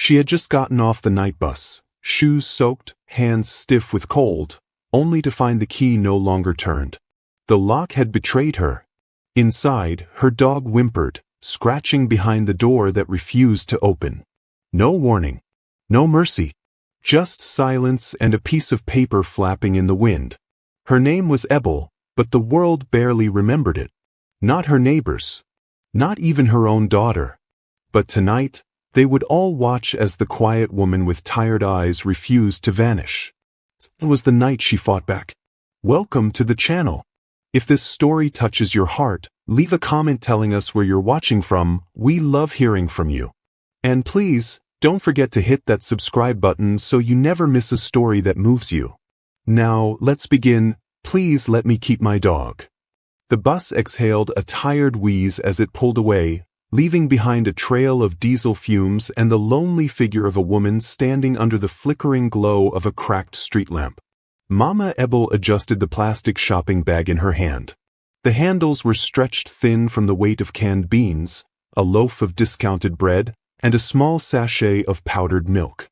She had just gotten off the night bus, shoes soaked, hands stiff with cold, only to find the key no longer turned. The lock had betrayed her. Inside, her dog whimpered, scratching behind the door that refused to open. No warning. No mercy. Just silence and a piece of paper flapping in the wind. Her name was Ebel, but the world barely remembered it. Not her neighbors. Not even her own daughter. But tonight, they would all watch as the quiet woman with tired eyes refused to vanish. It was the night she fought back. Welcome to the channel. If this story touches your heart, leave a comment telling us where you're watching from. We love hearing from you. And please, don't forget to hit that subscribe button so you never miss a story that moves you. Now, let's begin. Please let me keep my dog. The bus exhaled a tired wheeze as it pulled away, leaving behind a trail of diesel fumes and the lonely figure of a woman standing under the flickering glow of a cracked street lamp. Mama Ebel adjusted the plastic shopping bag in her hand. The handles were stretched thin from the weight of canned beans, a loaf of discounted bread, and a small sachet of powdered milk.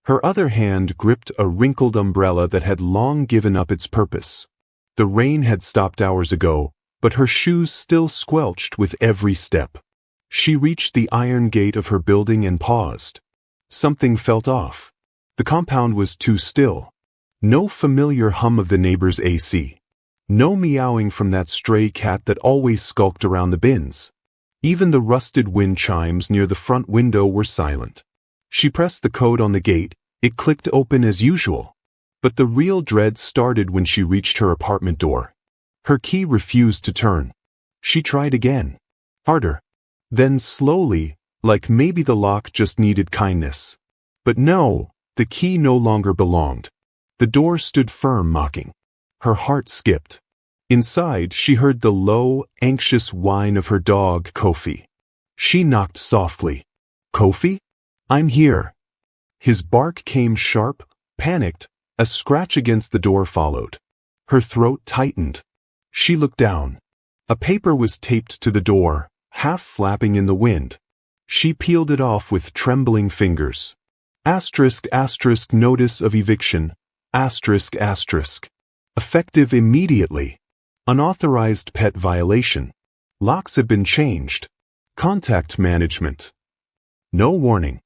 Her other hand gripped a wrinkled umbrella that had long given up its purpose. The rain had stopped hours ago, but her shoes still squelched with every step. She reached the iron gate of her building and paused. Something felt off. The compound was too still. No familiar hum of the neighbor's AC. No meowing from that stray cat that always skulked around the bins. Even the rusted wind chimes near the front window were silent. She pressed the code on the gate. It clicked open as usual. But the real dread started when she reached her apartment door. Her key refused to turn. She tried again. Harder. Then slowly, like maybe the lock just needed kindness. But no, the key no longer belonged. The door stood firm, mocking. Her heart skipped. Inside, she heard the low, anxious whine of her dog, Kofi. She knocked softly. Kofi? I'm here. His bark came sharp, panicked. A scratch against the door followed. Her throat tightened. She looked down. A paper was taped to the door, half flapping in the wind. She peeled it off with trembling fingers. Asterisk, asterisk, notice of eviction. Asterisk, asterisk. Effective immediately. Unauthorized pet violation. Locks have been changed. Contact management. No warning.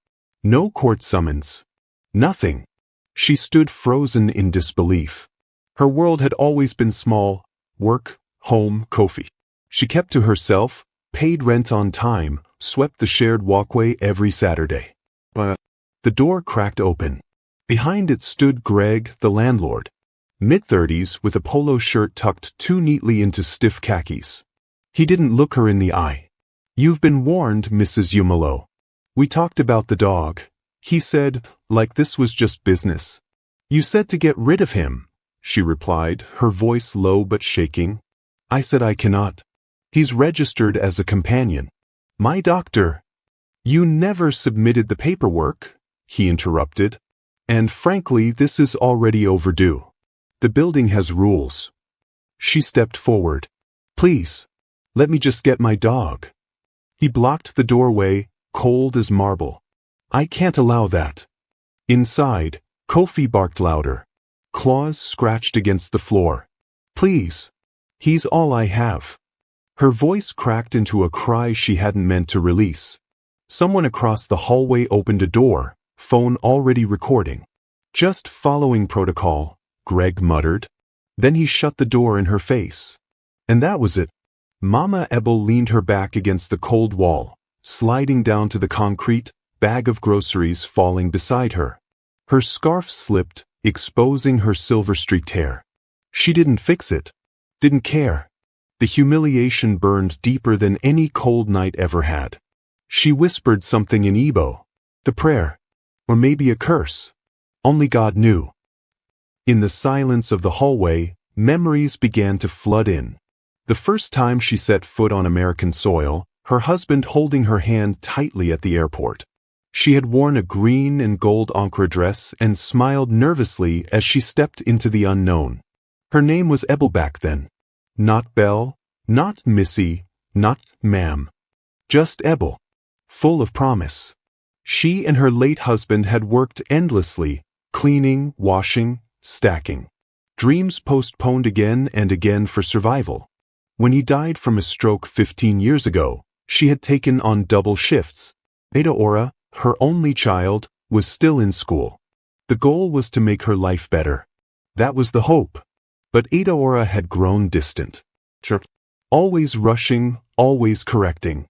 No court summons. Nothing. She stood frozen in disbelief. Her world had always been small. Work, home, Kofi. She kept to herself, paid rent on time, swept the shared walkway every Saturday. But the door cracked open. Behind it stood Greg, the landlord. Mid-30s with a polo shirt tucked too neatly into stiff khakis. He didn't look her in the eye. You've been warned, Mrs. Yumalo. We talked about the dog. He said, like this was just business. You said to get rid of him, she replied, her voice low but shaking. I said I cannot. He's registered as a companion. My doctor. You never submitted the paperwork, he interrupted. And frankly, this is already overdue. The building has rules. She stepped forward. Please, let me just get my dog. He blocked the doorway, cold as marble. I can't allow that. Inside, Kofi barked louder. Claws scratched against the floor. Please. He's all I have. Her voice cracked into a cry she hadn't meant to release. Someone across the hallway opened a door, phone already recording. Just following protocol, Greg muttered. Then he shut the door in her face. And that was it. Mama Ebel leaned her back against the cold wall, sliding down to the concrete, bag of groceries falling beside her. Her scarf slipped, exposing her silver-streaked hair. She didn't fix it. Didn't care. The humiliation burned deeper than any cold night ever had. She whispered something in Igbo. The prayer. Or maybe a curse. Only God knew. In the silence of the hallway, memories began to flood in. The first time she set foot on American soil, her husband holding her hand tightly at the airport. She had worn a green and gold ochre dress and smiled nervously as she stepped into the unknown. Her name was Ebel back then. Not Belle, not Missy, not Ma'am. Just Ebel. Full of promise. She and her late husband had worked endlessly, cleaning, washing, stacking. Dreams postponed again and again for survival. When he died from a stroke 15 years ago, she had taken on double shifts. Adaora, her only child, was still in school. The goal was to make her life better. That was the hope. But Adaora had grown distant. Always rushing, always correcting.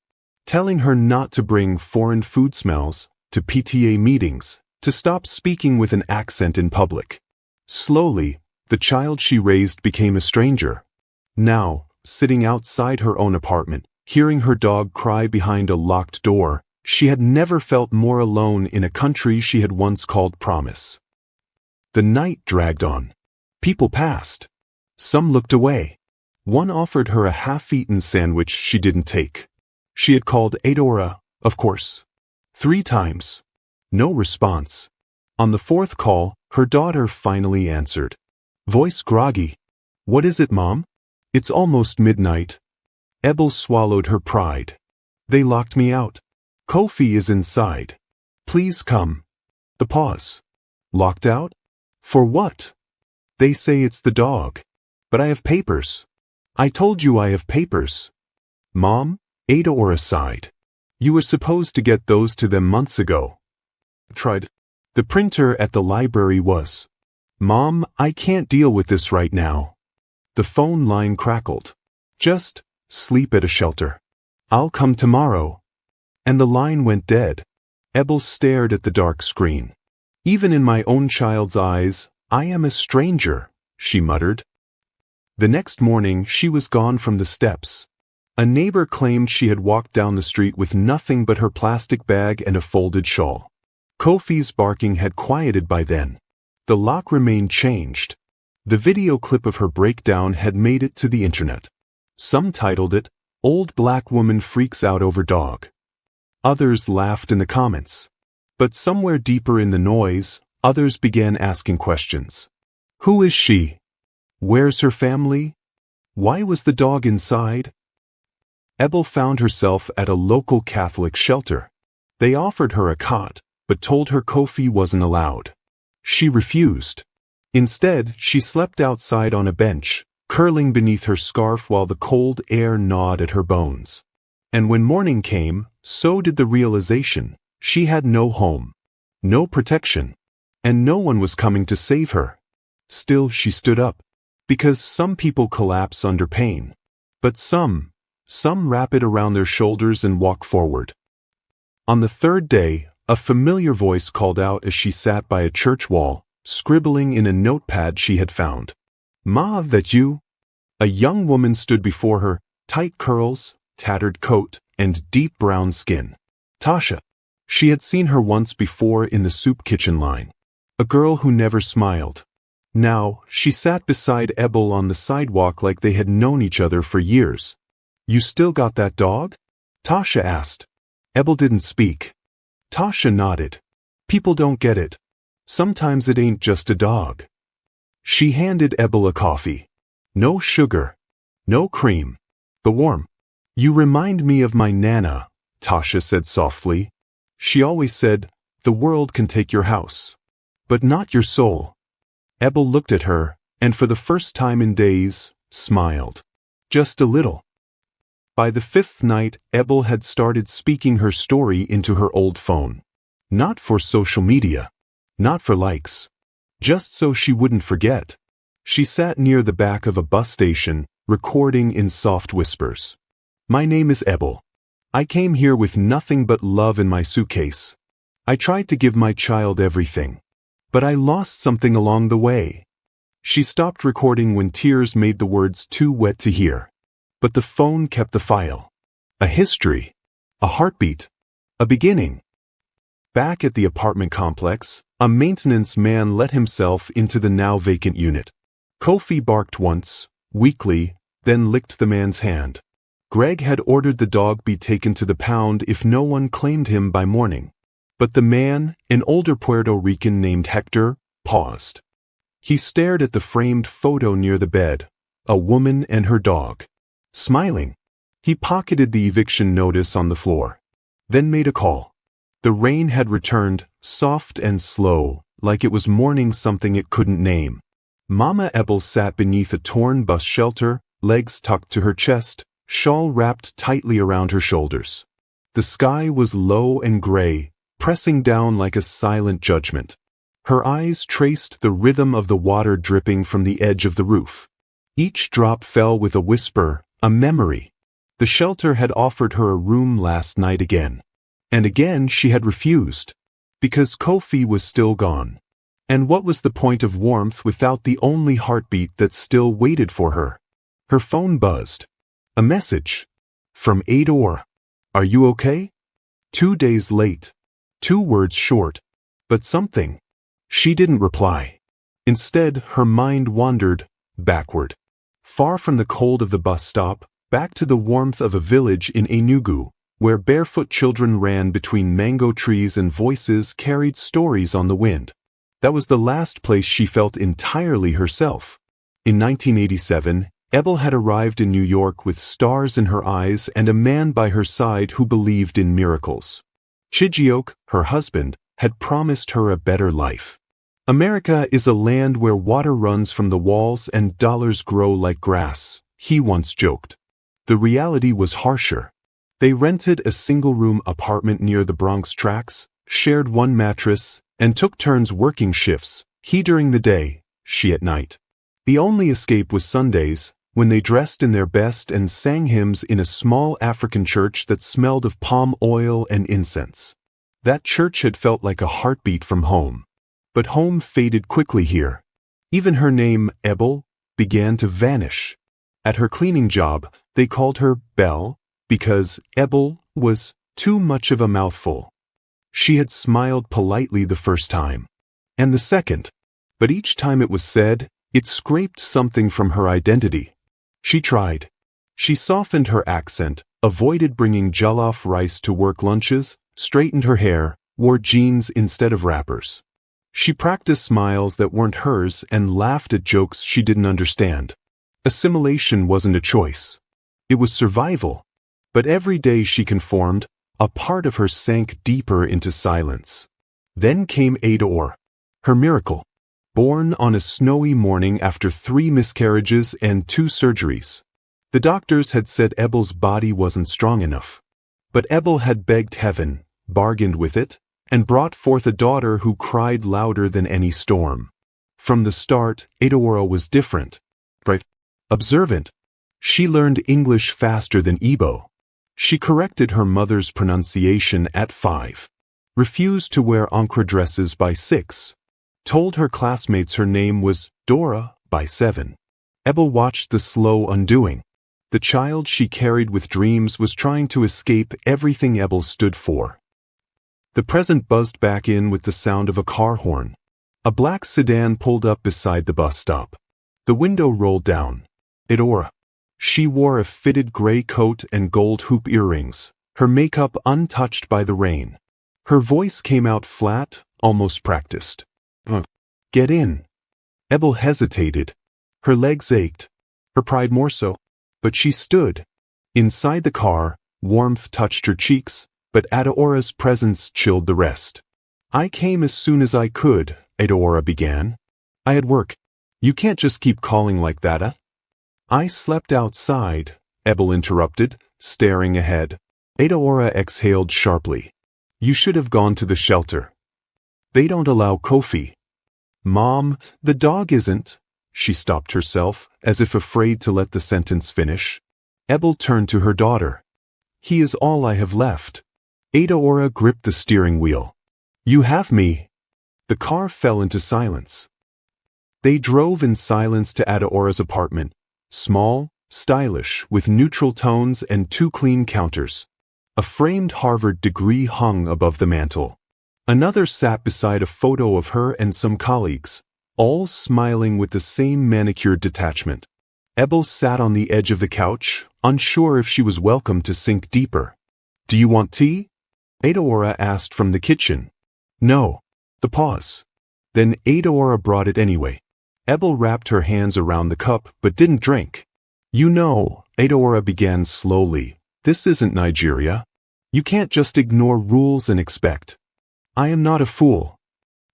Telling her not to bring foreign food smells to PTA meetings, to stop speaking with an accent in public. Slowly, the child she raised became a stranger. Now, sitting outside her own apartment, hearing her dog cry behind a locked door, she had never felt more alone in a country she had once called promise. The night dragged on. People passed. Some looked away. One offered her a half-eaten sandwich she didn't take. She had called Adaora, of course. 3 times. No response. On the 4th call, her daughter finally answered. Voice groggy. What is it, Mom? It's almost midnight. Ebel swallowed her pride. They locked me out. Kofi is inside. Please come. The pause. Locked out? For what? They say it's the dog. But I have papers. I told you I have papers. Mom, Adaora sighed. You were supposed to get those to them months ago. Tried. The printer at the library was. Mom, I can't deal with this right now. The phone line crackled. Just sleep at a shelter. I'll come tomorrow. And the line went dead. Ebel stared at the dark screen. Even in my own child's eyes, I am a stranger, she muttered. The next morning, she was gone from the steps. A neighbor claimed she had walked down the street with nothing but her plastic bag and a folded shawl. Kofi's barking had quieted by then. The lock remained changed. The video clip of her breakdown had made it to the internet. Some titled it, Old Black Woman Freaks Out Over Dog. Others laughed in the comments. But somewhere deeper in the noise, others began asking questions. Who is she? Where's her family? Why was the dog inside? Ebel found herself at a local Catholic shelter. They offered her a cot, but told her Kofi wasn't allowed. She refused. Instead, she slept outside on a bench, curling beneath her scarf while the cold air gnawed at her bones. And when morning came, so did the realization. She had no home, no protection, and no one was coming to save her. Still, she stood up, because some people collapse under pain. But some wrap it around their shoulders and walk forward. On the 3rd day, a familiar voice called out as she sat by a church wall, scribbling in a notepad she had found. Ma, that you? A young woman stood before her, tight curls, tattered coat, and deep brown skin. Tasha. She had seen her once before in the soup kitchen line. A girl who never smiled. Now, she sat beside Ebel on the sidewalk like they had known each other for years. You still got that dog? Tasha asked. Ebel didn't speak. Tasha nodded. People don't get it. Sometimes it ain't just a dog. She handed Ebel a coffee. No sugar. No cream. But warm. You remind me of my Nana, Tasha said softly. She always said, the world can take your house, but not your soul. Ebel looked at her, and for the first time in days, smiled. Just a little. By the 5th night, Ebel had started speaking her story into her old phone. Not for social media. Not for likes. Just so she wouldn't forget. She sat near the back of a bus station, recording in soft whispers. My name is Ebel. I came here with nothing but love in my suitcase. I tried to give my child everything. But I lost something along the way. She stopped recording when tears made the words too wet to hear. But the phone kept the file. A history. A heartbeat. A beginning. Back at the apartment complex, a maintenance man let himself into the now vacant unit. Kofi barked once, weakly, then licked the man's hand. Greg had ordered the dog be taken to the pound if no one claimed him by morning. But the man, an older Puerto Rican named Hector, paused. He stared at the framed photo near the bed, a woman and her dog. Smiling, he pocketed the eviction notice on the floor. Then made a call. The rain had returned, soft and slow, like it was mourning something it couldn't name. Mama Ebel sat beneath a torn bus shelter, legs tucked to her chest, shawl wrapped tightly around her shoulders. The sky was low and gray, pressing down like a silent judgment. Her eyes traced the rhythm of the water dripping from the edge of the roof. Each drop fell with a whisper, a memory. The shelter had offered her a room last night again. And again she had refused. Because Kofi was still gone. And what was the point of warmth without the only heartbeat that still waited for her? Her phone buzzed. A message. From Ador. Are you okay? 2 days late. 2 words short. But something. She didn't reply. Instead, her mind wandered backward. Far from the cold of the bus stop, back to the warmth of a village in Enugu, where barefoot children ran between mango trees and voices carried stories on the wind. That was the last place she felt entirely herself. In 1987, Ebel had arrived in New York with stars in her eyes and a man by her side who believed in miracles. Chijioke, her husband, had promised her a better life. America is a land where water runs from the walls and dollars grow like grass, he once joked. The reality was harsher. They rented a single-room apartment near the Bronx tracks, shared one mattress, and took turns working shifts, he during the day, she at night. The only escape was Sundays, when they dressed in their best and sang hymns in a small African church that smelled of palm oil and incense. That church had felt like a heartbeat from home. But home faded quickly here. Even her name, Ebel, began to vanish. At her cleaning job, they called her Belle, because Ebel was too much of a mouthful. She had smiled politely the first time. And the second. But each time it was said, it scraped something from her identity. She tried. She softened her accent, avoided bringing jollof rice to work lunches, straightened her hair, wore jeans instead of wrappers. She practiced smiles that weren't hers and laughed at jokes she didn't understand. Assimilation wasn't a choice. It was survival. But every day she conformed, a part of her sank deeper into silence. Then came Ador, her miracle. Born on a snowy morning after 3 miscarriages and 2 surgeries. The doctors had said Ebel's body wasn't strong enough. But Ebel had begged heaven, bargained with it, and brought forth a daughter who cried louder than any storm. From the start, Adora was different. Bright, observant. She learned English faster than Igbo. She corrected her mother's pronunciation at 5. Refused to wear Ankara dresses by 6. Told her classmates her name was Dora by 7. Ebel watched the slow undoing. The child she carried with dreams was trying to escape everything Ebel stood for. The present buzzed back in with the sound of a car horn. A black sedan pulled up beside the bus stop. The window rolled down. Adora. She wore a fitted gray coat and gold hoop earrings, her makeup untouched by the rain. Her voice came out flat, almost practiced. Get in. Ebel hesitated. Her legs ached. Her pride more so. But she stood. Inside the car, warmth touched her cheeks, but Adora's presence chilled the rest. I came as soon as I could, Adora began. I had work. You can't just keep calling like that, I slept outside, Ebel interrupted, staring ahead. Adora exhaled sharply. You should have gone to the shelter. They don't allow Kofi. Mom, the dog isn't. She stopped herself, as if afraid to let the sentence finish. Ebel turned to her daughter. He is all I have left. Adora gripped the steering wheel. You have me. The car fell into silence. They drove in silence to Adora's apartment. Small, stylish, with neutral tones and 2 clean counters. A framed Harvard degree hung above the mantel. Another sat beside a photo of her and some colleagues, all smiling with the same manicured detachment. Ebel sat on the edge of the couch, unsure if she was welcome to sink deeper. Do you want tea? Adora asked from the kitchen. No. The pause. Then Adora brought it anyway. Ebel wrapped her hands around the cup but didn't drink. You know, Adora began slowly, this isn't Nigeria. You can't just ignore rules and expect. I am not a fool.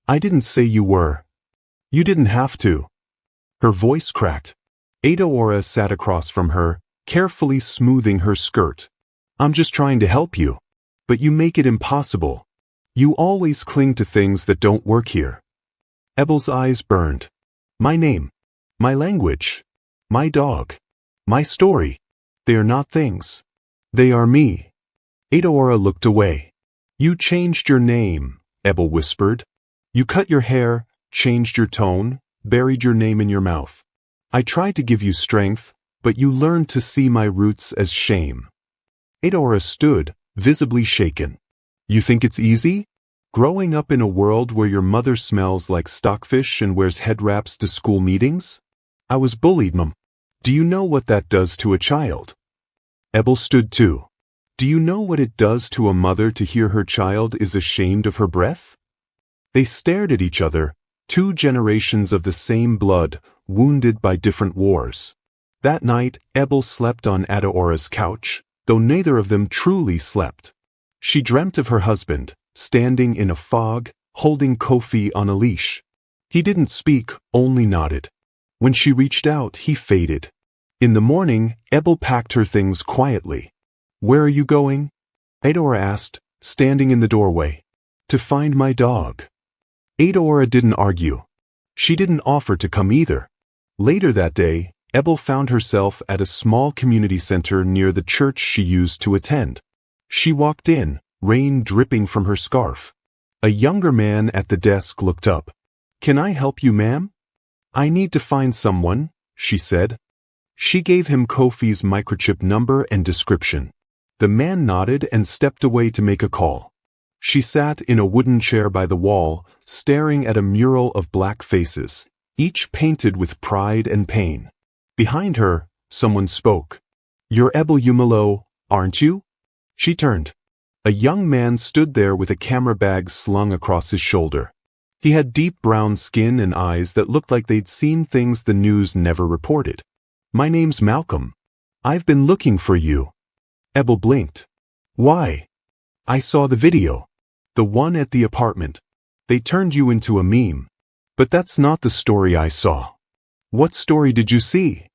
I didn't say you were. You didn't have to. Her voice cracked. Adeora sat across from her, carefully smoothing her skirt. I'm just trying to help you. But you make it impossible. You always cling to things that don't work here. Ebel's eyes burned. My name. My language. My dog. My story. They are not things. They are me. Adeora looked away. You changed your name, Ebel whispered. You cut your hair, changed your tone, buried your name in your mouth. I tried to give you strength, but you learned to see my roots as shame. Adeora stood, visibly shaken. You think it's easy? Growing up in a world where your mother smells like stockfish and wears head wraps to school meetings? I was bullied, Mum. Do you know what that does to a child? Ebel stood too. Do you know what it does to a mother to hear her child is ashamed of her breath? They stared at each other, two generations of the same blood, wounded by different wars. That night, Ebel slept on Adeora's couch, though neither of them truly slept. She dreamt of her husband, standing in a fog, holding Kofi on a leash. He didn't speak, only nodded. When she reached out, he faded. In the morning, Ebel packed her things quietly. Where are you going? Adeora asked, standing in the doorway. To find my dog. Adeora didn't argue. She didn't offer to come either. Later that day, Ebel found herself at a small community center near the church she used to attend. She walked in, rain dripping from her scarf. A younger man at the desk looked up. Can I help you, ma'am? I need to find someone, she said. She gave him Kofi's microchip number and description. The man nodded and stepped away to make a call. She sat in a wooden chair by the wall, staring at a mural of black faces, each painted with pride and pain. Behind her, someone spoke. You're Ebel Umalo, aren't you? She turned. A young man stood there with a camera bag slung across his shoulder. He had deep brown skin and eyes that looked like they'd seen things the news never reported. My name's Malcolm. I've been looking for you. Ebel blinked. Why? I saw the video. The one at the apartment. They turned you into a meme. But that's not the story I saw. What story did you see?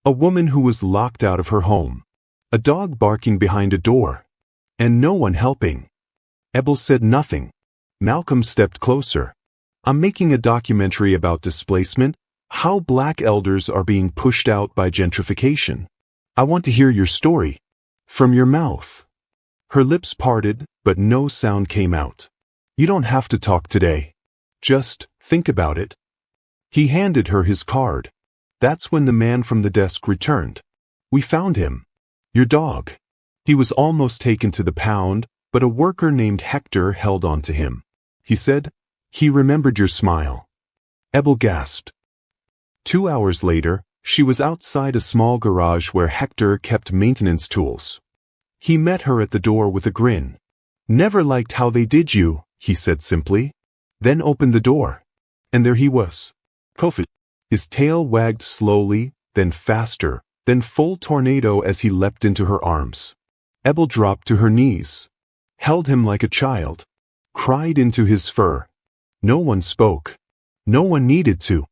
A woman who was locked out of her home. A dog barking behind a door. And no one helping. Ebel said nothing. Malcolm stepped closer. I'm making a documentary about displacement, how black elders are being pushed out by gentrification. I want to hear your story. From your mouth. Her lips parted, but no sound came out. You don't have to talk today. Just think about it. He handed her his card. That's when the man from the desk returned. We found him. Your dog. He was almost taken to the pound, but a worker named Hector held on to him. He said, he remembered your smile. Ebel gasped. 2 hours later, she was outside a small garage where Hector kept maintenance tools. He met her at the door with a grin. Never liked how they did you, he said simply. Then opened the door. And there he was. Kofi. His tail wagged slowly, then faster, then full tornado as he leapt into her arms. Ebel dropped to her knees. Held him like a child. Cried into his fur. No one spoke. No one needed to.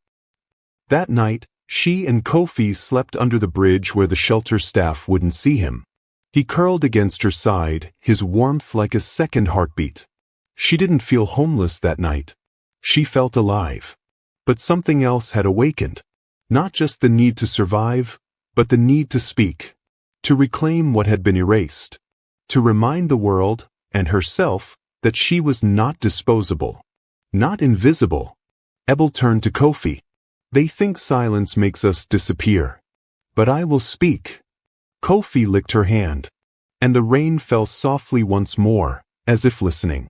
That night, she and Kofi slept under the bridge where the shelter staff wouldn't see him. He curled against her side, his warmth like a second heartbeat. She didn't feel homeless that night. She felt alive. But something else had awakened. Not just the need to survive, but the need to speak. To reclaim what had been erased. To remind the world, and herself, that she was not disposable. Not invisible. Ebel turned to Kofi. They think silence makes us disappear. But I will speak. Kofi licked her hand. And the rain fell softly once more, as if listening.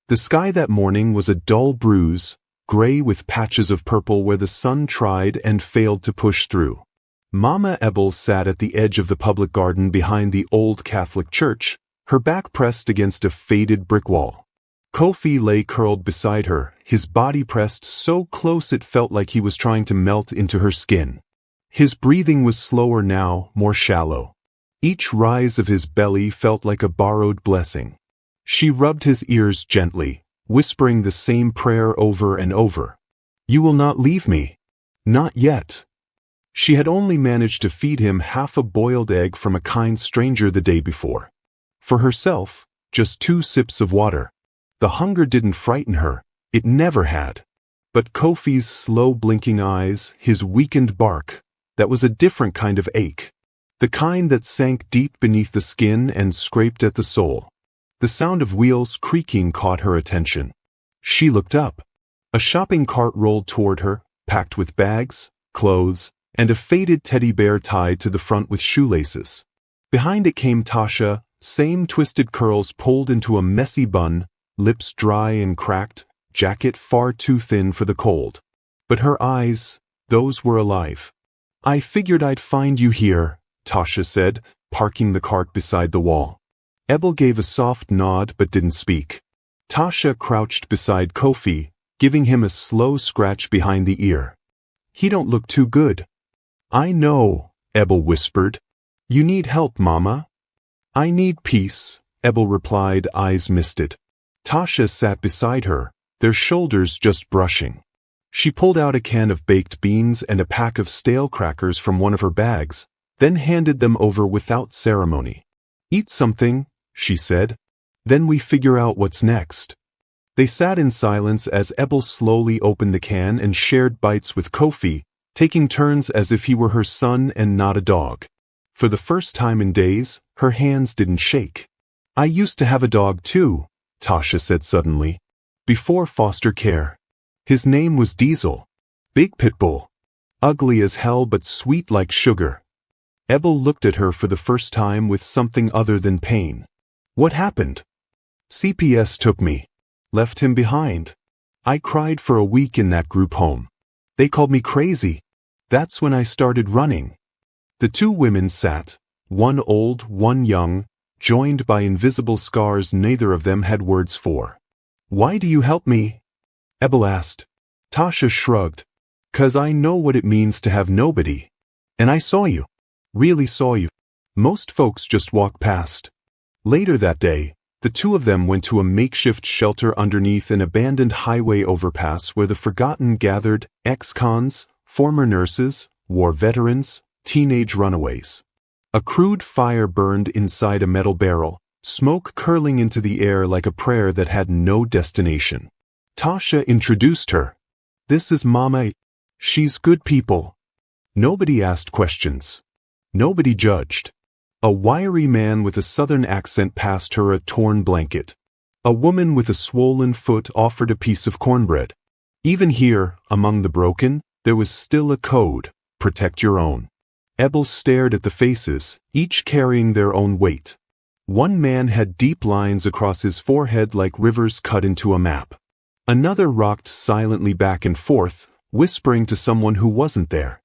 The sky that morning was a dull bruise, gray with patches of purple where the sun tried and failed to push through. Mama Ebel sat at the edge of the public garden behind the old Catholic church, her back pressed against a faded brick wall. Kofi lay curled beside her, his body pressed so close it felt like he was trying to melt into her skin. His breathing was slower now, more shallow. Each rise of his belly felt like a borrowed blessing. She rubbed his ears gently, whispering the same prayer over and over. "You will not leave me. Not yet." She had only managed to feed him half a boiled egg from a kind stranger the day before. For herself, just 2 sips of water. The hunger didn't frighten her, it never had. But Kofi's slow blinking eyes, his weakened bark, that was a different kind of ache. The kind that sank deep beneath the skin and scraped at the soul. The sound of wheels creaking caught her attention. She looked up. A shopping cart rolled toward her, packed with bags, clothes, and a faded teddy bear tied to the front with shoelaces. Behind it came Tasha, same twisted curls pulled into a messy bun, lips dry and cracked, jacket far too thin for the cold. But her eyes, those were alive. "I figured I'd find you here," Tasha said, parking the cart beside the wall. Ebel gave a soft nod but didn't speak. Tasha crouched beside Kofi, giving him a slow scratch behind the ear. "He don't look too good." "I know," Ebel whispered. "You need help, Mama." "I need peace," Ebel replied, eyes misted. Tasha sat beside her, their shoulders just brushing. She pulled out a can of baked beans and a pack of stale crackers from one of her bags, then handed them over without ceremony. "Eat something," she said. "Then we figure out what's next." They sat in silence as Ebel slowly opened the can and shared bites with Kofi, taking turns as if he were her son and not a dog. For the first time in days, her hands didn't shake. "I used to have a dog too," Tasha said suddenly. "Before foster care. His name was Diesel. Big pit bull. Ugly as hell but sweet like sugar." Ebel looked at her for the first time with something other than pain. "What happened?" "CPS took me. Left him behind. I cried for a week in that group home. They called me crazy. That's when I started running." The 2 women sat, one old, one young, joined by invisible scars neither of them had words for. "Why do you help me?" Ebel asked. Tasha shrugged. "'Cause I know what it means to have nobody. And I saw you. Really saw you. Most folks just walk past." Later that day, the 2 of them went to a makeshift shelter underneath an abandoned highway overpass where the forgotten gathered, ex-cons, former nurses, war veterans, teenage runaways. A crude fire burned inside a metal barrel, smoke curling into the air like a prayer that had no destination. Tasha introduced her. "This is Mama. She's good people." Nobody asked questions. Nobody judged. A wiry man with a southern accent passed her a torn blanket. A woman with a swollen foot offered a piece of cornbread. Even here, among the broken, there was still a code: protect your own. Ebel stared at the faces, each carrying their own weight. One man had deep lines across his forehead like rivers cut into a map. Another rocked silently back and forth, whispering to someone who wasn't there.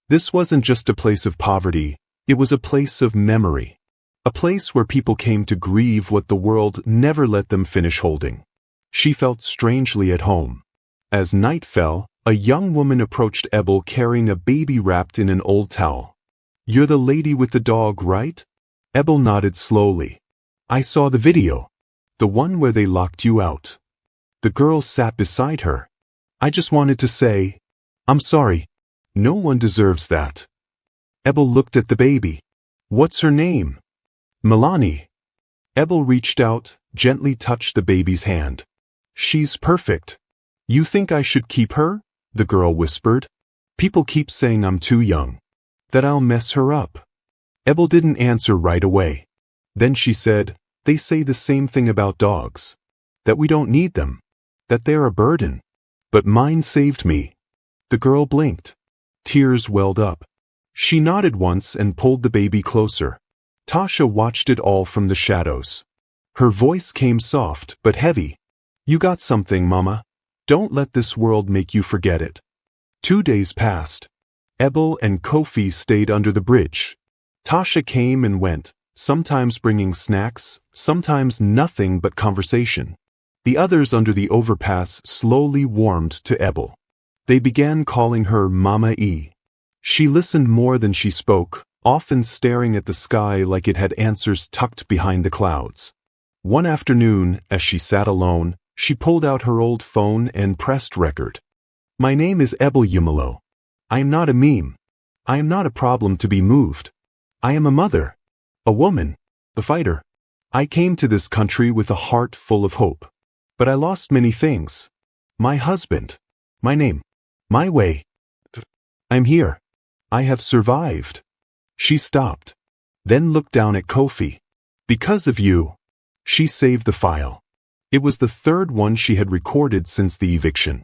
This wasn't just a place of poverty. It was a place of memory. A place where people came to grieve what the world never let them finish holding. She felt strangely at home. As night fell, a young woman approached Ebel carrying a baby wrapped in an old towel. "You're the lady with the dog, right?" Ebel nodded slowly. "I saw the video. The one where they locked you out." The girl sat beside her. "I just wanted to say, I'm sorry. No one deserves that." Ebel looked at the baby. "What's her name?" "Milani." Ebel reached out, gently touched the baby's hand. "She's perfect." "You think I should keep her?" the girl whispered. "People keep saying I'm too young. That I'll mess her up." Ebel didn't answer right away. Then she said, "They say the same thing about dogs. That we don't need them. That they're a burden. But mine saved me." The girl blinked. Tears welled up. She nodded once and pulled the baby closer. Tasha watched it all from the shadows. Her voice came soft but heavy. "You got something, Mama. Don't let this world make you forget it." 2 days passed. Ebel and Kofi stayed under the bridge. Tasha came and went, sometimes bringing snacks, sometimes nothing but conversation. The others under the overpass slowly warmed to Ebel. They began calling her Mama E. She listened more than she spoke, often staring at the sky like it had answers tucked behind the clouds. One afternoon, as she sat alone, she pulled out her old phone and pressed record. My name is Ebel Yumalo. I am not a meme. I am not a problem to be moved. I am a mother, a woman, a fighter. I came to this country with a heart full of hope. But I lost many things. My husband, my name, my way. I'm here. I have survived. She stopped, then looked down at Kofi. Because of you. She saved the file. It was the third one she had recorded since the eviction.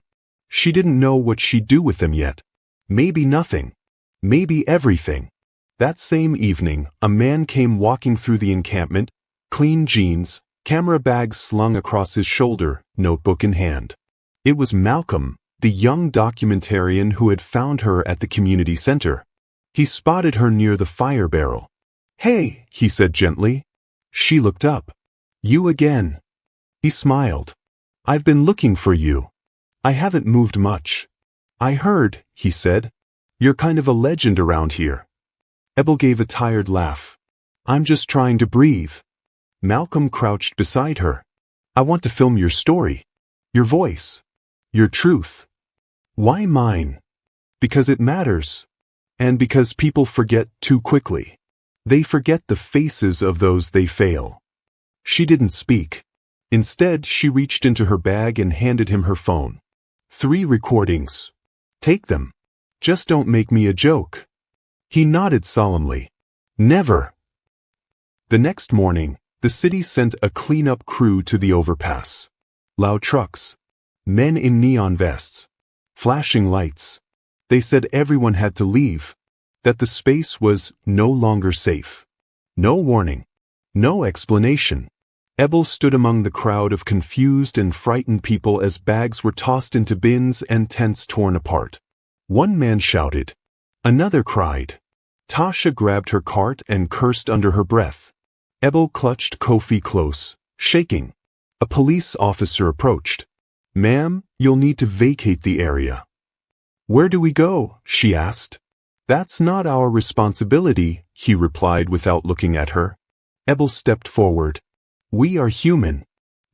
She didn't know what she'd do with them yet. Maybe nothing. Maybe everything. That same evening, a man came walking through the encampment, clean jeans, camera bag slung across his shoulder, notebook in hand. It was Malcolm, the young documentarian who had found her at the community center. He spotted her near the fire barrel. Hey, he said gently. She looked up. You again. He smiled. I've been looking for you. I haven't moved much. I heard, he said. You're kind of a legend around here. Ebel gave a tired laugh. I'm just trying to breathe. Malcolm crouched beside her. I want to film your story. Your voice. Your truth. Why mine? Because it matters. And because people forget too quickly. They forget the faces of those they fail. She didn't speak. Instead, she reached into her bag and handed him her phone. 3 recordings. Take them. Just don't make me a joke. He nodded solemnly. Never. The next morning, the city sent a cleanup crew to the overpass. Loud trucks. Men in neon vests. Flashing lights. They said everyone had to leave. That the space was no longer safe. No warning. No explanation. Ebel stood among the crowd of confused and frightened people as bags were tossed into bins and tents torn apart. One man shouted. Another cried. Tasha grabbed her cart and cursed under her breath. Ebel clutched Kofi close, shaking. A police officer approached. Ma'am, you'll need to vacate the area. Where do we go? She asked. That's not our responsibility, he replied without looking at her. Ebel stepped forward. We are human,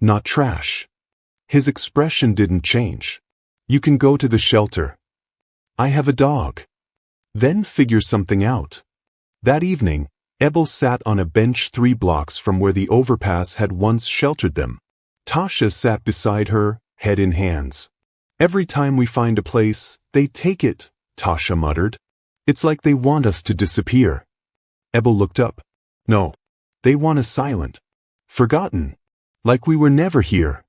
not trash. His expression didn't change. You can go to the shelter. I have a dog. Then figure something out. That evening, Ebel sat on a bench 3 blocks from where the overpass had once sheltered them. Tasha sat beside her, head in hands. Every time we find a place, they take it, Tasha muttered. It's like they want us to disappear. Ebel looked up. No. They want us silent. Forgotten. Like we were never here.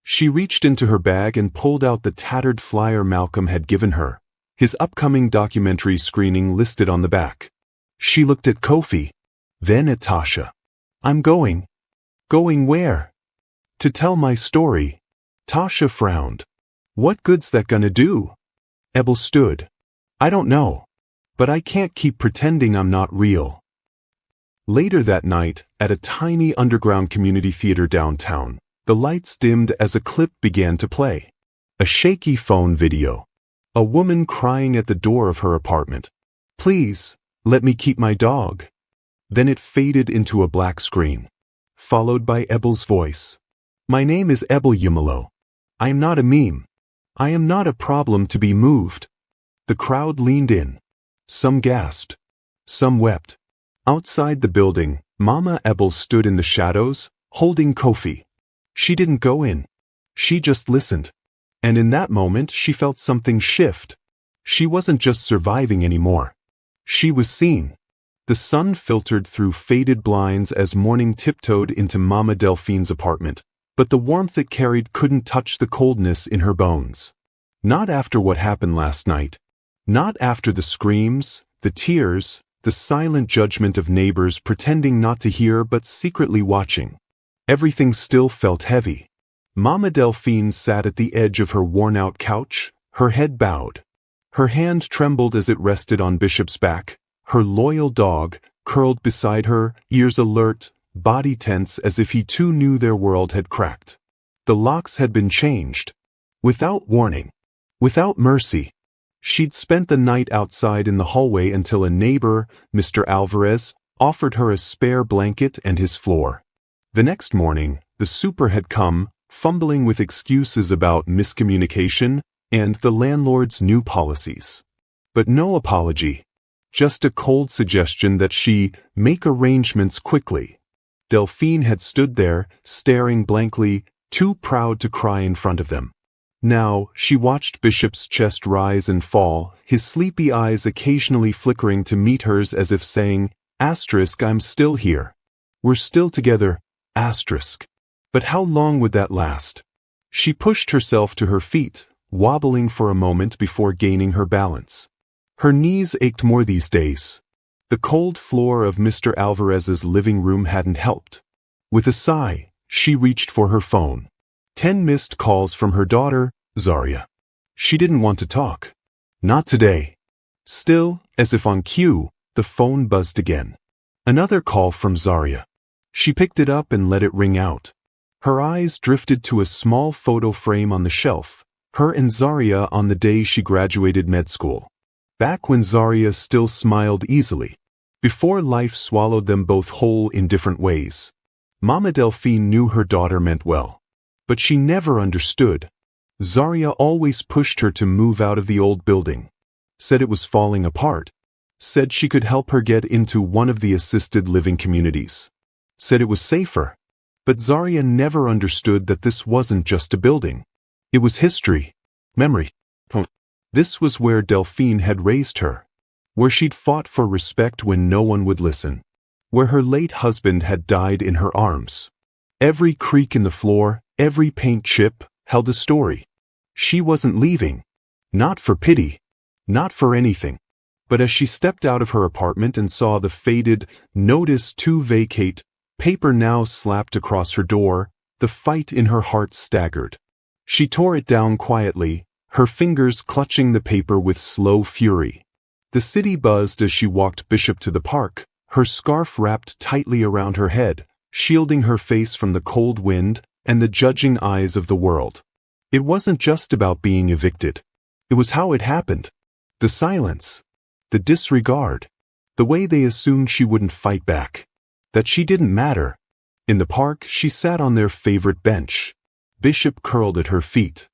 She reached into her bag and pulled out the tattered flyer Malcolm had given her. His upcoming documentary screening listed on the back. She looked at Kofi. Then at Tasha. I'm going. Going where? To tell my story. Tasha frowned. What good's that gonna do? Ebel stood. I don't know. But I can't keep pretending I'm not real. Later that night, at a tiny underground community theater downtown, the lights dimmed as a clip began to play. A shaky phone video. A woman crying at the door of her apartment. Please, let me keep my dog. Then it faded into a black screen. Followed by Ebel's voice. My name is Ebel Yumalo. I am not a meme. I am not a problem to be moved. The crowd leaned in. Some gasped. Some wept. Outside the building, Mama Ebel stood in the shadows, holding Kofi. She didn't go in. She just listened. And in that moment she felt something shift. She wasn't just surviving anymore. She was seen. The sun filtered through faded blinds as morning tiptoed into Mama Delphine's apartment, but the warmth it carried couldn't touch the coldness in her bones. Not after what happened last night. Not after the screams, the tears, the silent judgment of neighbors pretending not to hear but secretly watching. Everything still felt heavy. Mama Delphine sat at the edge of her worn-out couch, her head bowed. Her hand trembled as it rested on Bishop's back, her loyal dog, curled beside her, ears alert, body tense as if he too knew their world had cracked. The locks had been changed. Without warning. Without mercy. She'd spent the night outside in the hallway until a neighbor, Mr. Alvarez, offered her a spare blanket and his floor. The next morning, the super had come, fumbling with excuses about miscommunication and the landlord's new policies. But no apology. Just a cold suggestion that she make arrangements quickly. Delphine had stood there, staring blankly, too proud to cry in front of them. Now, she watched Bishop's chest rise and fall, his sleepy eyes occasionally flickering to meet hers as if saying, asterisk, I'm still here. We're still together, asterisk. But how long would that last? She pushed herself to her feet, wobbling for a moment before gaining her balance. Her knees ached more these days. The cold floor of Mr. Alvarez's living room hadn't helped. With a sigh, she reached for her phone. 10 missed calls from her daughter, Zaria. She didn't want to talk. Not today. Still, as if on cue, the phone buzzed again. Another call from Zaria. She picked it up and let it ring out. Her eyes drifted to a small photo frame on the shelf, her and Zaria on the day she graduated med school. Back when Zaria still smiled easily. Before life swallowed them both whole in different ways. Mama Delphine knew her daughter meant well. But she never understood. Zaria always pushed her to move out of the old building. Said it was falling apart. Said she could help her get into one of the assisted living communities. Said it was safer. But Zaria never understood that this wasn't just a building. It was history. Memory. This was where Delphine had raised her. Where she'd fought for respect when no one would listen. Where her late husband had died in her arms. Every creak in the floor, every paint chip, held a story. She wasn't leaving. Not for pity. Not for anything. But as she stepped out of her apartment and saw the faded, "Notice to vacate" paper now slapped across her door, the fight in her heart staggered. She tore it down quietly, her fingers clutching the paper with slow fury. The city buzzed as she walked Bishop to the park, her scarf wrapped tightly around her head, shielding her face from the cold wind and the judging eyes of the world. It wasn't just about being evicted. It was how it happened. The silence. The disregard. The way they assumed she wouldn't fight back. That she didn't matter. In the park, she sat on their favorite bench. Bishop curled at her feet.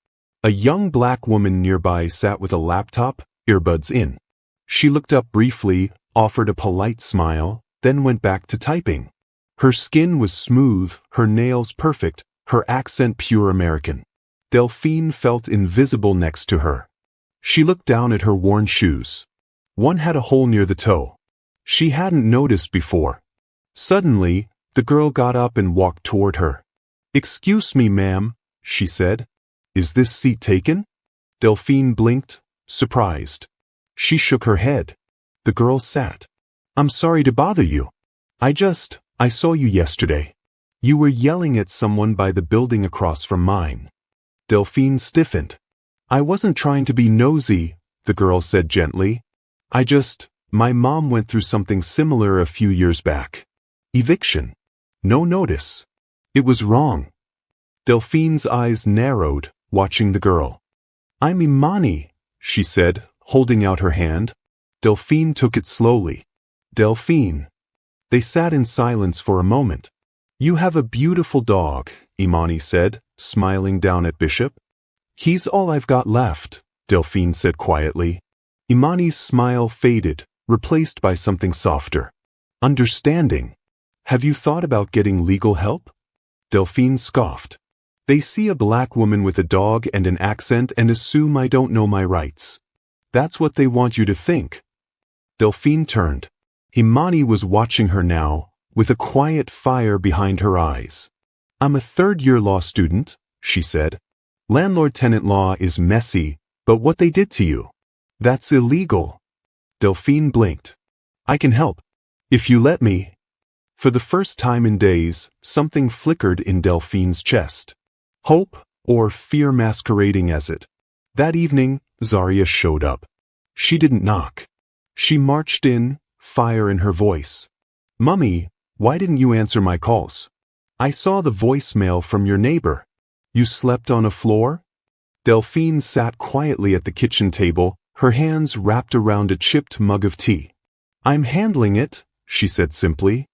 A young black woman nearby sat with a laptop, earbuds in. She looked up briefly, offered a polite smile, then went back to typing. Her skin was smooth, her nails perfect, her accent pure American. Delphine felt invisible next to her. She looked down at her worn shoes. One had a hole near the toe. She hadn't noticed before. Suddenly, the girl got up and walked toward her. "Excuse me, ma'am," she said. "Is this seat taken?" Delphine blinked, surprised. She shook her head. The girl sat. "I'm sorry to bother you. I saw you yesterday. You were yelling at someone by the building across from mine." Delphine stiffened. "I wasn't trying to be nosy," the girl said gently. My mom went through something similar a few years back. Eviction. No notice. It was wrong." Delphine's eyes narrowed, watching the girl. "I'm Imani," she said, holding out her hand. Delphine took it slowly. "Delphine." They sat in silence for a moment. "You have a beautiful dog," Imani said, smiling down at Bishop. "He's all I've got left," Delphine said quietly. Imani's smile faded, replaced by something softer. "Understanding. Have you thought about getting legal help?" Delphine scoffed. "They see a black woman with a dog and an accent and assume I don't know my rights. That's what they want you to think." Delphine turned. Imani was watching her now, with a quiet fire behind her eyes. "I'm a third-year law student," she said. "Landlord-tenant law is messy, but what they did to you, that's illegal." Delphine blinked. "I can help. If you let me." For the first time in days, something flickered in Delphine's chest. Hope, or fear masquerading as it. That evening, Zaria showed up. She didn't knock. She marched in, fire in her voice. "Mummy, why didn't you answer my calls? I saw the voicemail from your neighbor. You slept on a floor?" Delphine sat quietly at the kitchen table, her hands wrapped around a chipped mug of tea. "I'm handling it," she said simply.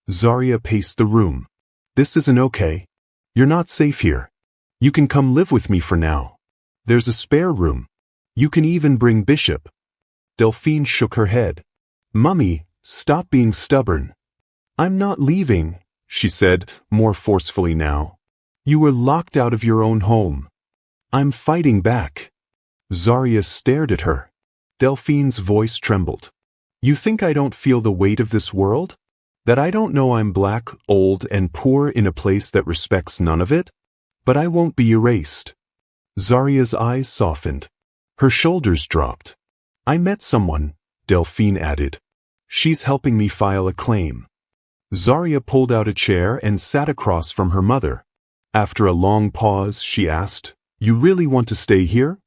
Zarya paced the room. "This isn't okay. You're not safe here. You can come live with me for now. There's a spare room. You can even bring Bishop." Delphine shook her head. "Mummy, stop being stubborn." "I'm not leaving," she said, more forcefully now. "You were locked out of your own home. I'm fighting back." Zarya stared at her. Delphine's voice trembled. "You think I don't feel the weight of this world? That I don't know I'm black, old, and poor in a place that respects none of it? But I won't be erased." Zarya's eyes softened. Her shoulders dropped. "I met someone," Delphine added. "She's helping me file a claim." Zarya pulled out a chair and sat across from her mother. After a long pause, she asked, "You really want to stay here?"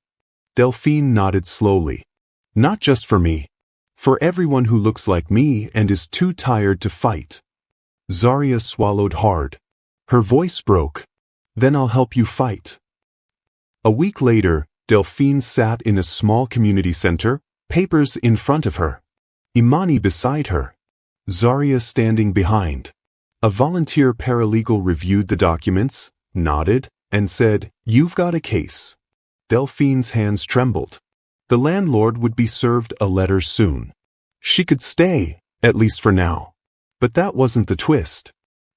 Delphine nodded slowly. "Not just for me. For everyone who looks like me and is too tired to fight." Zarya swallowed hard. Her voice broke. "Then I'll help you fight." A week later, Delphine sat in a small community center, papers in front of her. Imani beside her. Zarya standing behind. A volunteer paralegal reviewed the documents, nodded, and said, "You've got a case." Delphine's hands trembled. The landlord would be served a letter soon. She could stay, at least for now. But that wasn't the twist.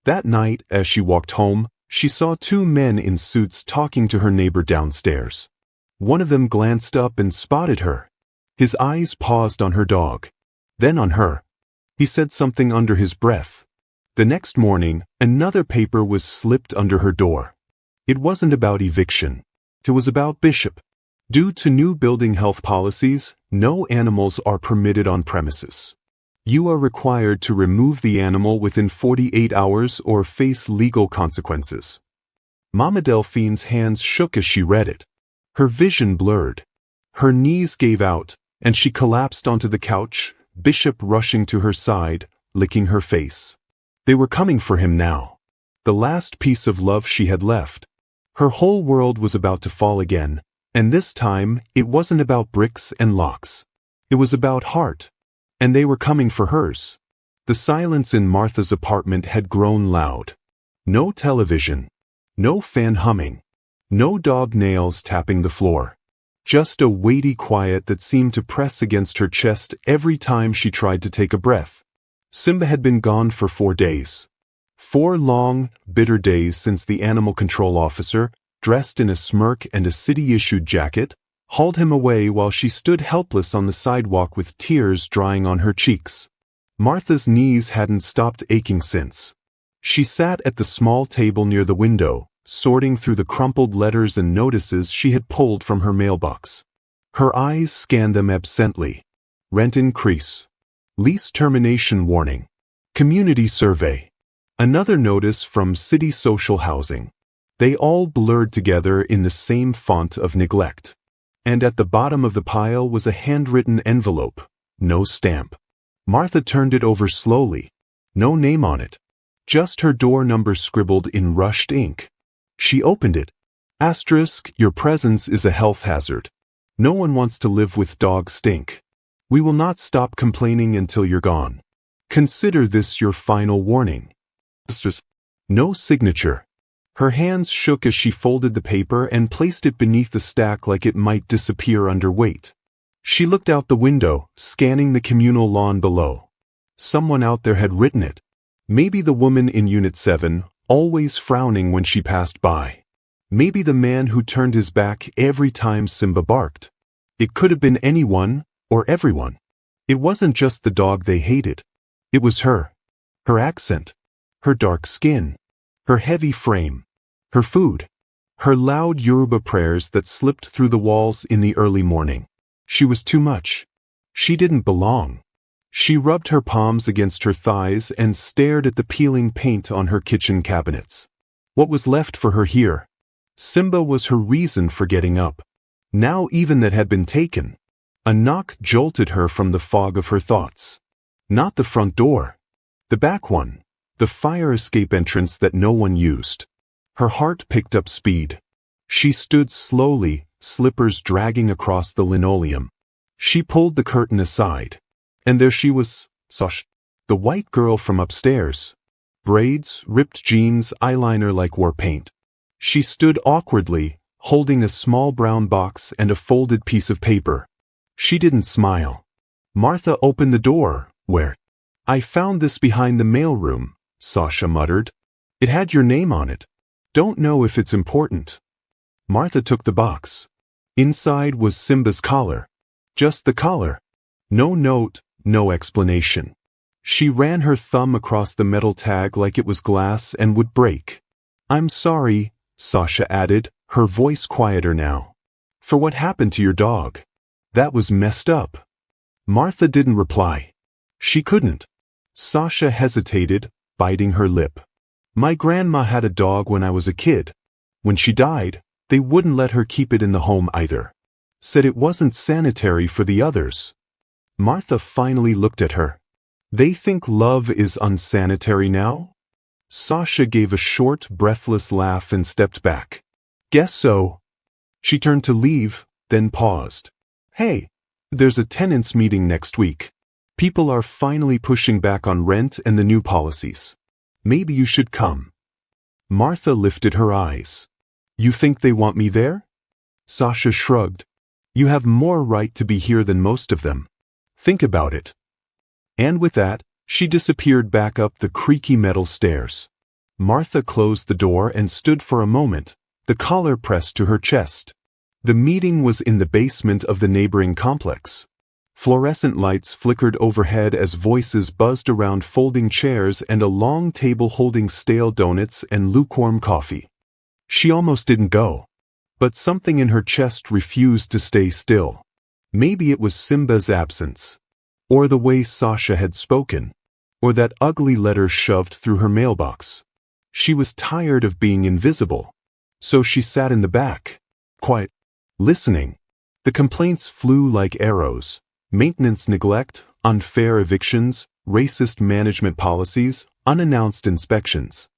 That night, as she walked home, she saw two men in suits talking to her neighbor downstairs. One of them glanced up and spotted her. His eyes paused on her dog. Then on her. He said something under his breath. The next morning, another paper was slipped under her door. It wasn't about eviction. It was about Bishop. Due to new building health policies, no animals are permitted on premises. You are required to remove the animal within 48 hours or face legal consequences. Mama Delphine's hands shook as she read it. Her vision blurred. Her knees gave out, and she collapsed onto the couch, Bishop rushing to her side, licking her face. They were coming for him now. The last piece of love she had left. Her whole world was about to fall again, and this time it wasn't about bricks and locks. It was about heart. And they were coming for hers. The silence in Martha's apartment had grown loud. No television. No fan humming. No dog nails tapping the floor. Just a weighty quiet that seemed to press against her chest every time she tried to take a breath. Simba had been gone for 4 days. 4 long, bitter days since the animal control officer, dressed in a smirk and a city-issued jacket, hauled him away while she stood helpless on the sidewalk with tears drying on her cheeks. Martha's knees hadn't stopped aching since. She sat at the small table near the window, sorting through the crumpled letters and notices she had pulled from her mailbox. Her eyes scanned them absently. Rent increase. Lease termination warning. Community survey. Another notice from City Social Housing. They all blurred together in the same font of neglect. And at the bottom of the pile was a handwritten envelope. No stamp. Martha turned it over slowly. No name on it. Just her door number scribbled in rushed ink. She opened it. Asterisk, your presence is a health hazard. No one wants to live with dog stink. We will not stop complaining until you're gone. Consider this your final warning. No signature. Her hands shook as she folded the paper and placed it beneath the stack like it might disappear under weight. She looked out the window, scanning the communal lawn below. Someone out there had written it. Maybe the woman in Unit 7, always frowning when she passed by. Maybe the man who turned his back every time Simba barked. It could have been anyone, or everyone. It wasn't just the dog they hated. It was her. Her accent. Her dark skin. Her heavy frame. Her food. Her loud Yoruba prayers that slipped through the walls in the early morning. She was too much. She didn't belong. She rubbed her palms against her thighs and stared at the peeling paint on her kitchen cabinets. What was left for her here? Simba was her reason for getting up. Now even that had been taken. A knock jolted her from the fog of her thoughts. Not the front door. The back one. The fire escape entrance that no one used. Her heart picked up speed. She stood slowly, slippers dragging across the linoleum. She pulled the curtain aside. And there she was, Sasha, the white girl from upstairs. Braids, ripped jeans, eyeliner like war paint. She stood awkwardly, holding a small brown box and a folded piece of paper. She didn't smile. Martha opened the door. Where? I found this behind the mailroom, Sasha muttered. It had your name on it. Don't know if it's important. Martha took the box. Inside was Simba's collar. Just the collar. No note, no explanation. She ran her thumb across the metal tag like it was glass and would break. I'm sorry, Sasha added, her voice quieter now. For what happened to your dog? That was messed up. Martha didn't reply. She couldn't. Sasha hesitated, biting her lip. My grandma had a dog when I was a kid. When she died, they wouldn't let her keep it in the home either. Said it wasn't sanitary for the others. Martha finally looked at her. They think love is unsanitary now? Sasha gave a short, breathless laugh and stepped back. Guess so. She turned to leave, then paused. Hey, there's a tenants meeting next week. People are finally pushing back on rent and the new policies. Maybe you should come. Martha lifted her eyes. You think they want me there? Sasha shrugged. You have more right to be here than most of them. Think about it. And with that, she disappeared back up the creaky metal stairs. Martha closed the door and stood for a moment, the collar pressed to her chest. The meeting was in the basement of the neighboring complex. Fluorescent lights flickered overhead as voices buzzed around folding chairs and a long table holding stale donuts and lukewarm coffee. She almost didn't go. But something in her chest refused to stay still. Maybe it was Simba's absence. Or the way Sasha had spoken. Or that ugly letter shoved through her mailbox. She was tired of being invisible. So she sat in the back, quiet, listening. The complaints flew like arrows. Maintenance neglect, unfair evictions, racist management policies, unannounced inspections.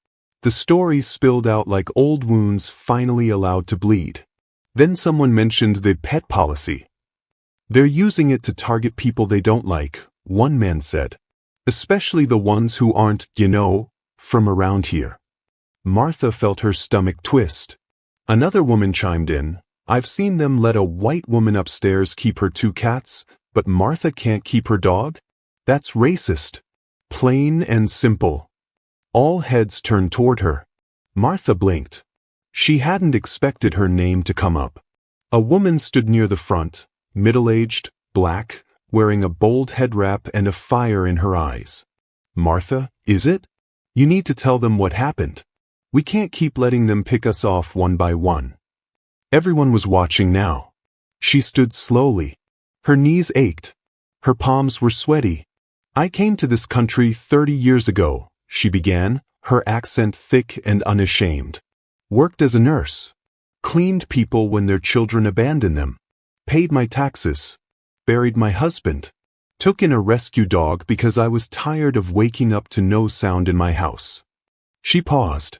The stories spilled out like old wounds finally allowed to bleed. Then someone mentioned the pet policy. They're using it to target people they don't like, one man said. Especially the ones who aren't, from around here. Martha felt her stomach twist. Another woman chimed in. I've seen them let a white woman upstairs keep her 2 cats, but Martha can't keep her dog? That's racist. Plain and simple. All heads turned toward her. Martha blinked. She hadn't expected her name to come up. A woman stood near the front, middle-aged, black, wearing a bold head wrap and a fire in her eyes. Martha, is it? You need to tell them what happened. We can't keep letting them pick us off one by one. Everyone was watching now. She stood slowly. Her knees ached. Her palms were sweaty. I came to this country 30 years ago, she began, her accent thick and unashamed. Worked as a nurse. Cleaned people when their children abandoned them. Paid my taxes. Buried my husband. Took in a rescue dog because I was tired of waking up to no sound in my house. She paused.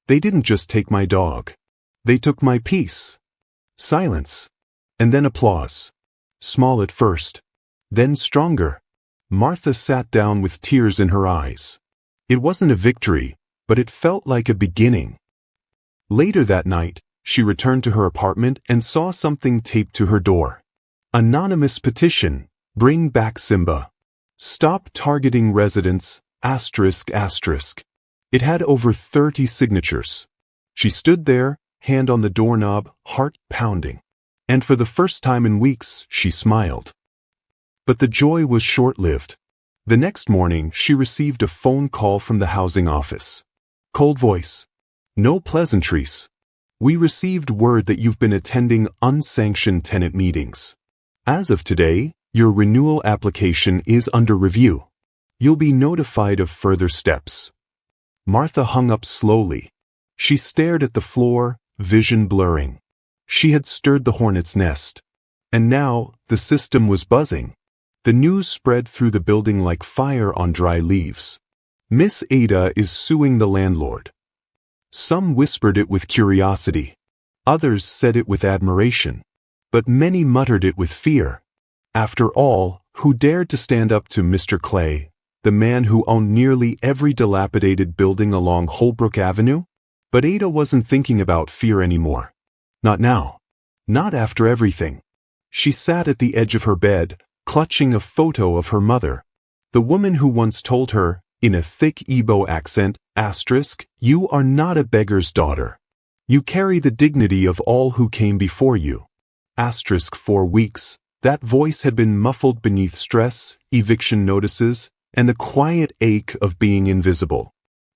They didn't just take my dog. They took my peace. Silence. And then applause. Small at first. Then stronger. Martha sat down with tears in her eyes. It wasn't a victory, but it felt like a beginning. Later that night, she returned to her apartment and saw something taped to her door. Anonymous petition, bring back Simba. Stop targeting residents, ****. It had over 30 signatures. She stood there, hand on the doorknob, heart pounding. And for the first time in weeks, she smiled. But the joy was short-lived. The next morning, she received a phone call from the housing office. Cold voice. No pleasantries. We received word that you've been attending unsanctioned tenant meetings. As of today, your renewal application is under review. You'll be notified of further steps. Martha hung up slowly. She stared at the floor, vision blurring. She had stirred the hornet's nest. And now, the system was buzzing. The news spread through the building like fire on dry leaves. Miss Ada is suing the landlord. Some whispered it with curiosity. Others said it with admiration. But many muttered it with fear. After all, who dared to stand up to Mr. Clay, the man who owned nearly every dilapidated building along Holbrook Avenue? But Ada wasn't thinking about fear anymore. Not now. Not after everything. She sat at the edge of her bed, clutching a photo of her mother. The woman who once told her, in a thick Igbo accent, "You are not a beggar's daughter. You carry the dignity of all who came before you." For weeks, that voice had been muffled beneath stress, eviction notices, and the quiet ache of being invisible.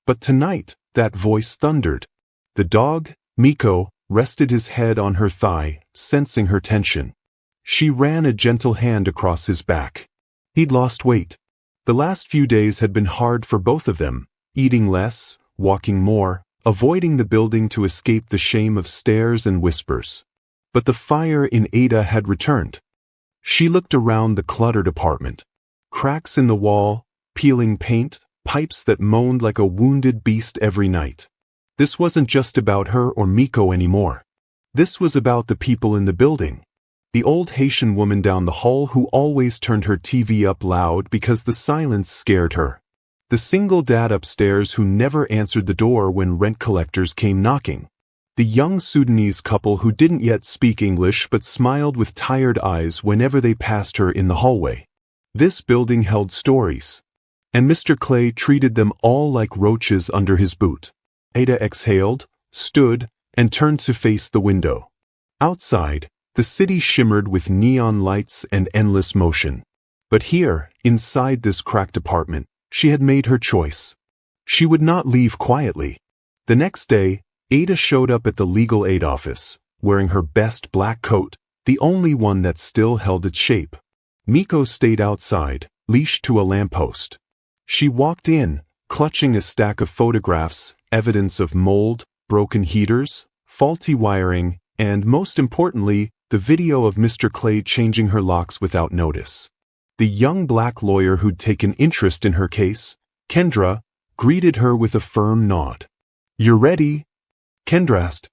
But tonight, that voice thundered. The dog, Miko, rested his head on her thigh, sensing her tension. She ran a gentle hand across his back. He'd lost weight. The last few days had been hard for both of them, eating less, walking more, avoiding the building to escape the shame of stares and whispers. But the fire in Ada had returned. She looked around the cluttered apartment. Cracks in the wall, peeling paint, pipes that moaned like a wounded beast every night. This wasn't just about her or Miko anymore. This was about the people in the building. The old Haitian woman down the hall who always turned her TV up loud because the silence scared her. The single dad upstairs who never answered the door when rent collectors came knocking. The young Sudanese couple who didn't yet speak English but smiled with tired eyes whenever they passed her in the hallway. This building held stories. And Mr. Clay treated them all like roaches under his boot. Ada exhaled, stood, and turned to face the window. Outside, the city shimmered with neon lights and endless motion. But here, inside this cracked apartment, she had made her choice. She would not leave quietly. The next day, Ada showed up at the legal aid office, wearing her best black coat, the only one that still held its shape. Miko stayed outside, leashed to a lamppost. She walked in, clutching a stack of photographs, evidence of mold, broken heaters, faulty wiring, and most importantly, the video of Mr. Clay changing her locks without notice. The young black lawyer who'd taken interest in her case, Kendra, greeted her with a firm nod. "You're ready?" Kendra asked.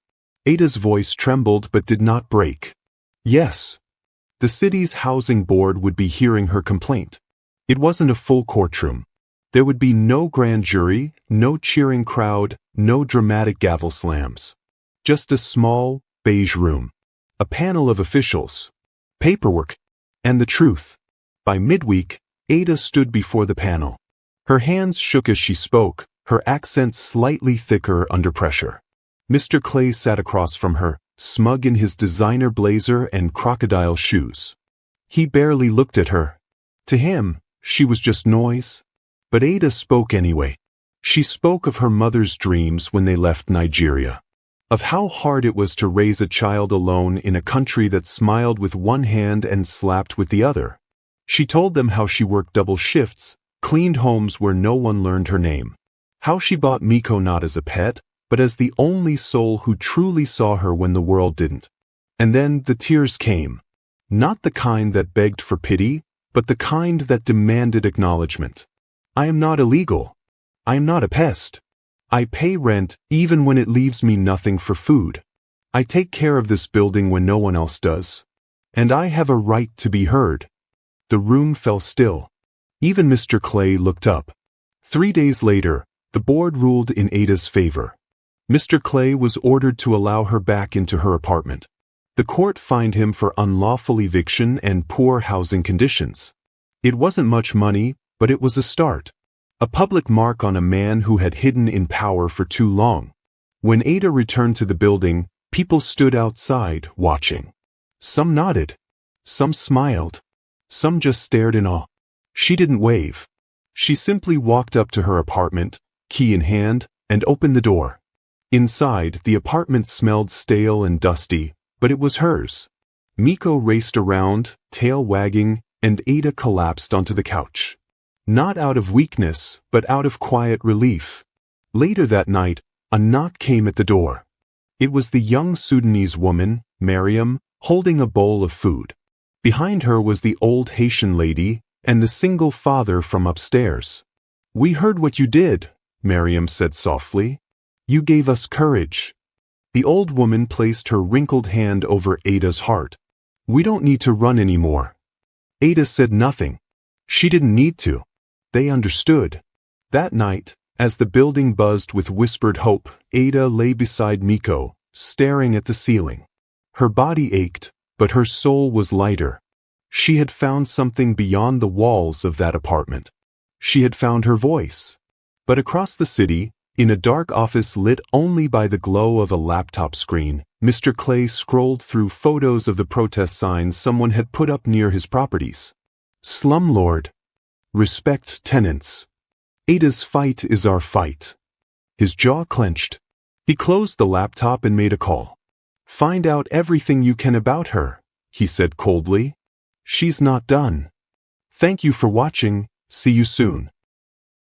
Ada's voice trembled but did not break. "Yes." The city's housing board would be hearing her complaint. It wasn't a full courtroom. There would be no grand jury, no cheering crowd, no dramatic gavel slams. Just a small, beige room. A panel of officials. Paperwork. And the truth. By midweek, Ada stood before the panel. Her hands shook as she spoke, her accent slightly thicker under pressure. Mr. Clay sat across from her, smug in his designer blazer and crocodile shoes. He barely looked at her. To him, she was just noise. But Ada spoke anyway. She spoke of her mother's dreams when they left Nigeria. Of how hard it was to raise a child alone in a country that smiled with one hand and slapped with the other. She told them how she worked double shifts, cleaned homes where no one learned her name. How she bought Miko not as a pet, but as the only soul who truly saw her when the world didn't. And then the tears came. Not the kind that begged for pity, but the kind that demanded acknowledgement. "I am not illegal. I am not a pest. I pay rent even when it leaves me nothing for food. I take care of this building when no one else does. And I have a right to be heard." The room fell still. Even Mr. Clay looked up. 3 days later, the board ruled in Ada's favor. Mr. Clay was ordered to allow her back into her apartment. The court fined him for unlawful eviction and poor housing conditions. It wasn't much money, but it was a start. A public mark on a man who had hidden in power for too long. When Ada returned to the building, people stood outside, watching. Some nodded. Some smiled. Some just stared in awe. She didn't wave. She simply walked up to her apartment, key in hand, and opened the door. Inside, the apartment smelled stale and dusty, but it was hers. Miko raced around, tail wagging, and Ada collapsed onto the couch. Not out of weakness, but out of quiet relief. Later that night, a knock came at the door. It was the young Sudanese woman, Miriam, holding a bowl of food. Behind her was the old Haitian lady and the single father from upstairs. "We heard what you did," Miriam said softly. "You gave us courage." The old woman placed her wrinkled hand over Ada's heart. "We don't need to run anymore." Ada said nothing. She didn't need to. They understood. That night, as the building buzzed with whispered hope, Ada lay beside Miko, staring at the ceiling. Her body ached, but her soul was lighter. She had found something beyond the walls of that apartment. She had found her voice. But across the city, in a dark office lit only by the glow of a laptop screen, Mr. Clay scrolled through photos of the protest signs someone had put up near his properties. Slumlord. Respect tenants. Ada's fight is our fight. His jaw clenched. He closed the laptop and made a call. Find out everything you can about her, he said coldly. She's not done. Thank you for watching. See you soon.